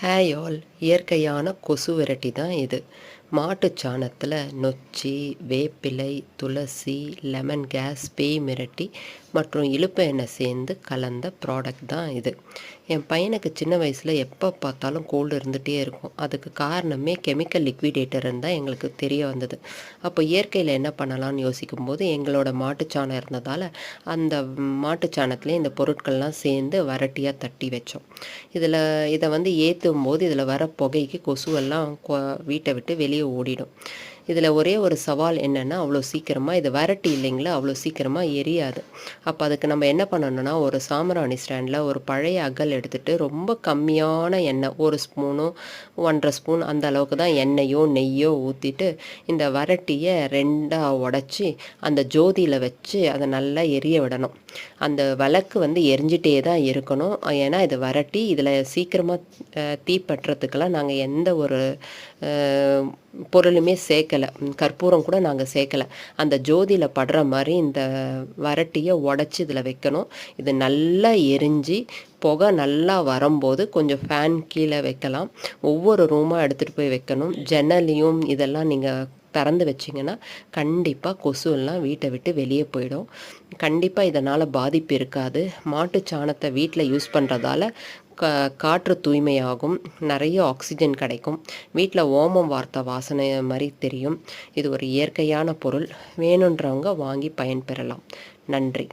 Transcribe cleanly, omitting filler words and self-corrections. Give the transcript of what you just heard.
Hey all, இயற்கையான கொசு விரட்டி தான் இது. மாட்டுச் சாணத்தில் நொச்சி, வேப்பிலை, துளசி, லெமன் கிராஸ், பேய் மிரட்டி மற்றும் இலுப்ப எண்ணெய் சேர்ந்து கலந்த ப்ராடக்ட் தான் இது. என் பையனுக்கு சின்ன வயசில் எப்போ பார்த்தாலும் கோல்டு இருந்துகிட்டே இருக்கும். அதுக்கு காரணமே கெமிக்கல் லிக்விடேட்டர்ன்னு தான் எங்களுக்கு தெரிய வந்தது. அப்போ இயற்கையில் என்ன பண்ணலாம்னு யோசிக்கும்போது எங்களோட மாட்டுச்சாணம் இருந்ததால் அந்த மாட்டுச்சாணத்துலேயே இந்த பொருட்கள்லாம் சேர்ந்து வரட்டியாக தட்டி வச்சோம். இதை ஏற்றும் போது இதில் வர புகைக்கு கொசுவெல்லாம் வீட்டை விட்டு வெளியே ஓடிடும். இதில் ஒரே ஒரு சவால் என்னென்னா, அவ்வளோ சீக்கிரமாக இது வரட்டி இல்லைங்களா, அவ்வளோ சீக்கிரமாக எரியாது. அப்போ அதுக்கு நம்ம என்ன பண்ணணும்னா, ஒரு சாம்பிராணி ஸ்டாண்டில் ஒரு பழைய அகல் எடுத்துகிட்டு ரொம்ப கம்மியான எண்ணெய், 1 ஸ்பூனோ 1½ ஸ்பூன் அந்த அளவுக்கு தான் எண்ணெயோ நெய்யோ ஊற்றிட்டு இந்த வரட்டியை 2ஆக உடச்சி அந்த ஜோதியில் வச்சு அதை நல்லா எரிய விடணும். அந்த விளக்கு எரிஞ்சிட்டே தான் இருக்கணும். ஏன்னா இது வரட்டி, இதில் சீக்கிரமாக தீப்பற்றுறதுக்கெல்லாம் நாங்கள் எந்த ஒரு பொருளுமே சேர்க்கலை. கற்பூரம் கூட நாங்கள் சேர்க்கலை. அந்த ஜோதியில் படுற மாதிரி இந்த வரட்டியை உடச்சி இதில் வைக்கணும். இது நல்லா எரிஞ்சு புகை நல்லா வரும்போது கொஞ்சம் ஃபேன் கீழே வைக்கலாம். ஒவ்வொரு ரூமாக எடுத்துகிட்டு போய் வைக்கணும். ஜன்னலையும் இதெல்லாம் நீங்கள் திறந்து வச்சிங்கன்னா கண்டிப்பாக கொசு எல்லாம் வீட்டை விட்டு வெளியே போயிடும். கண்டிப்பாக இதனால் பாதிப்பு இருக்காது. மாட்டுச் சாணத்தை வீட்டில் யூஸ் பண்ணுறதால காற்று தூய்மையாகும், நிறைய ஆக்சிஜன் கிடைக்கும். வீட்டில் ஓமம் வார்த்த வாசனை மாதிரி தெரியும். இது ஒரு இயற்கையான பொருள். வேணுன்றவங்க வாங்கி பயன்பெறலாம். நன்றி.